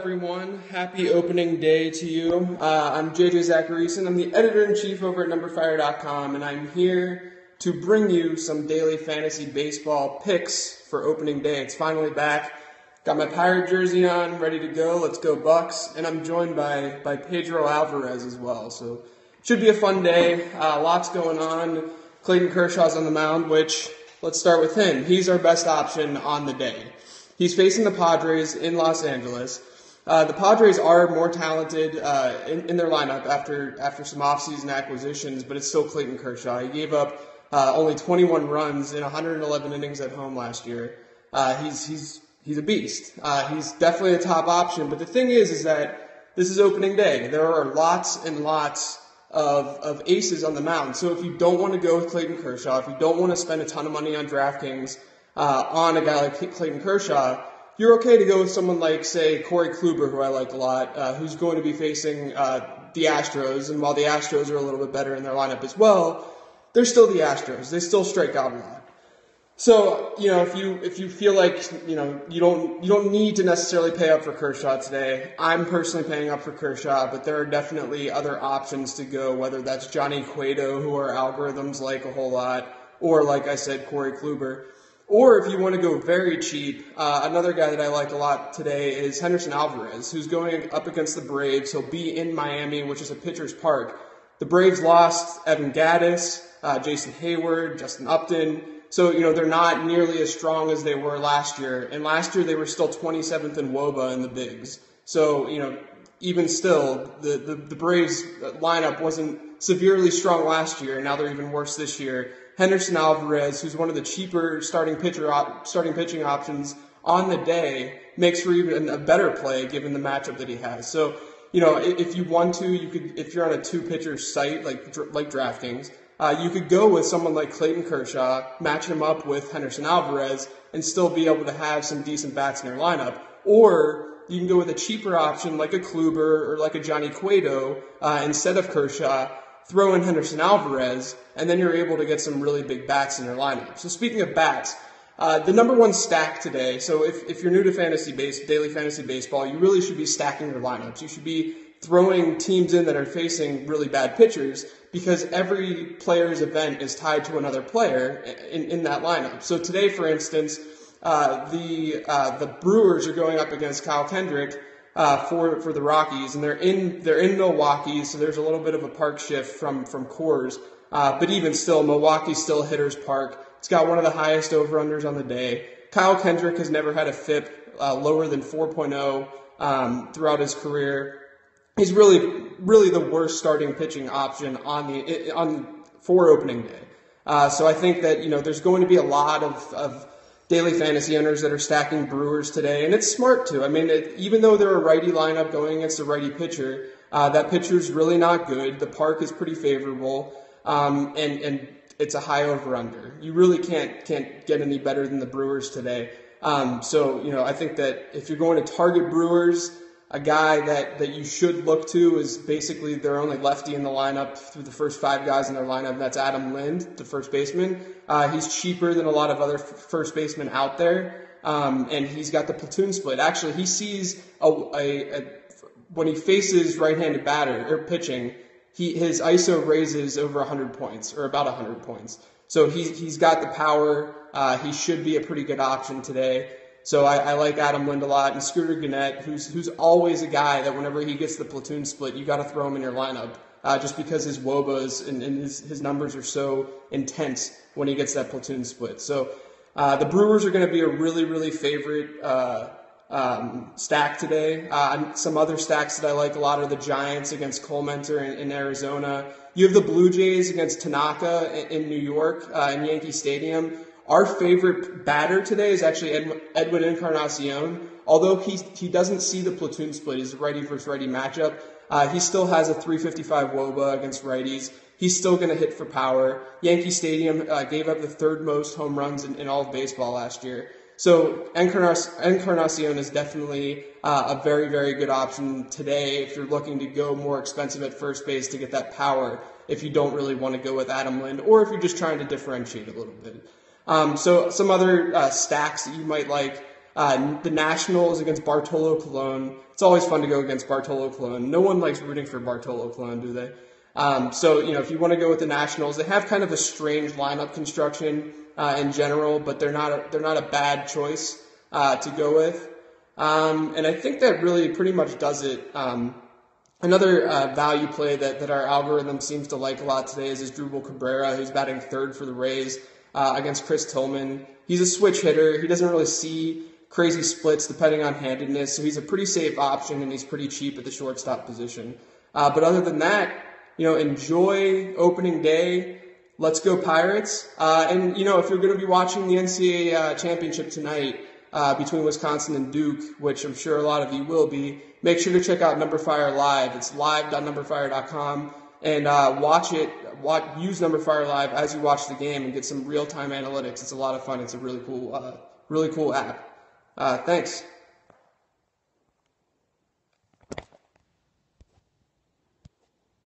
everyone? Happy opening day to you. I'm JJ Zacharyson. I'm the editor-in-chief over at numberFire.com, and I'm here to bring you some daily fantasy baseball picks for opening day. It's finally back. Got my Pirate jersey on, ready to go. Let's go Bucks. And I'm joined by Pedro Alvarez as well. So should be a fun day. Lots going on. Clayton Kershaw's on the mound, which, let's start with him. He's our best option on the day. He's facing the Padres in Los Angeles. The Padres are more talented in their lineup after some offseason acquisitions, but it's still Clayton Kershaw. He gave up only 21 runs in 111 innings at home last year. He's a beast. He's definitely a top option, but the thing is that this is opening day. There are lots and lots of aces on the mound. So if you don't want to go with Clayton Kershaw, if you don't want to spend a ton of money on DraftKings on a guy like Clayton Kershaw, you're okay to go with someone like, say, Corey Kluber, who I like a lot, who's going to be facing the Astros. And while the Astros are a little bit better in their lineup as well, they're still the Astros. They still strike out a lot. So, if you feel like, you don't need to necessarily pay up for Kershaw today. I'm personally paying up for Kershaw, but there are definitely other options to go, whether that's Johnny Cueto, who our algorithms like a whole lot, or like I said, Corey Kluber. Or if you want to go very cheap, another guy that I like a lot today is Henderson Alvarez, who's going up against the Braves. He'll be in Miami, which is a pitcher's park. The Braves lost Evan Gattis, Jason Hayward, Justin Upton. So, they're not nearly as strong as they were last year. And last year they were still 27th in WOBA in the bigs. So, even still, the Braves lineup wasn't severely strong last year, and now they're even worse this year. Henderson Alvarez, who's one of the cheaper starting pitching options on the day, makes for even a better play given the matchup that he has. So, if you want to, you could, if you're on a two-pitcher site like DraftKings, you could go with someone like Clayton Kershaw, match him up with Henderson Alvarez, and still be able to have some decent bats in your lineup. Or you can go with a cheaper option like a Kluber or like a Johnny Cueto instead of Kershaw, throw in Henderson Alvarez, and then you're able to get some really big bats in your lineup. So speaking of bats, the number one stack today, so if you're new to daily fantasy baseball, you really should be stacking your lineups. You should be throwing teams in that are facing really bad pitchers, because every player's event is tied to another player in that lineup. So today, for instance, the Brewers are going up against Kyle Kendrick for the Rockies, and they're in Milwaukee, so there's a little bit of a park shift from Coors. But even still, Milwaukee's still a hitter's park. It's got one of the highest over-unders on the day. Kyle Kendrick has never had a FIP lower than 4.0 throughout his career. He's really the worst starting pitching option for opening day. So I think that there's going to be a lot of daily fantasy owners that are stacking Brewers today, and it's smart to. I mean, even though they're a righty lineup going against a righty pitcher, that pitcher's really not good. The park is pretty favorable, and it's a high over/under. You really can't get any better than the Brewers today. So I think that if you're going to target Brewers, a guy that you should look to is basically their only lefty in the lineup through the first five guys in their lineup. That's Adam Lind, the first baseman. He's cheaper than a lot of other first basemen out there, and he's got the platoon split. Actually, he sees when he faces right-handed batter or pitching, his ISO raises over 100 points, or about 100 points. So he's got the power. He should be a pretty good option today. So I like Adam Lind a lot, and Scooter Gennett, who's always a guy that whenever he gets the platoon split, you got to throw him in your lineup, just because his WOBAs and his numbers are so intense when he gets that platoon split. So the Brewers are going to be a really favorite stack today. Some other stacks that I like a lot are the Giants against Cole Mentor in Arizona. You have the Blue Jays against Tanaka in New York in Yankee Stadium. Our favorite batter today is actually Edwin Encarnacion. Although he doesn't see the platoon split, he's a righty versus righty matchup, he still has a 355 WOBA against righties. He's still going to hit for power. Yankee Stadium gave up the third most home runs in all of baseball last year. So Encarnacion is definitely a very good option today if you're looking to go more expensive at first base to get that power, if you don't really want to go with Adam Lind, or if you're just trying to differentiate a little bit. So some other stacks that you might like. The Nationals against Bartolo Colon. It's always fun to go against Bartolo Colon. No one likes rooting for Bartolo Colon, do they? So, if you want to go with the Nationals, they have kind of a strange lineup construction in general, but they're not a bad choice to go with. And I think that really pretty much does it. Another value play that our algorithm seems to like a lot today is Asdrubal Cabrera, who's batting third for the Rays against Chris Tillman. He's a switch hitter. He doesn't really see crazy splits depending on handedness, so he's a pretty safe option, and he's pretty cheap at the shortstop position. But other than that, enjoy opening day. Let's go Pirates. And, if you're going to be watching the NCAA championship tonight between Wisconsin and Duke, which I'm sure a lot of you will be, make sure to check out numberFire Live. It's live.numberFire.com. And use numberFire Live as you watch the game and get some real-time analytics. It's a lot of fun. It's a really cool app. Thanks.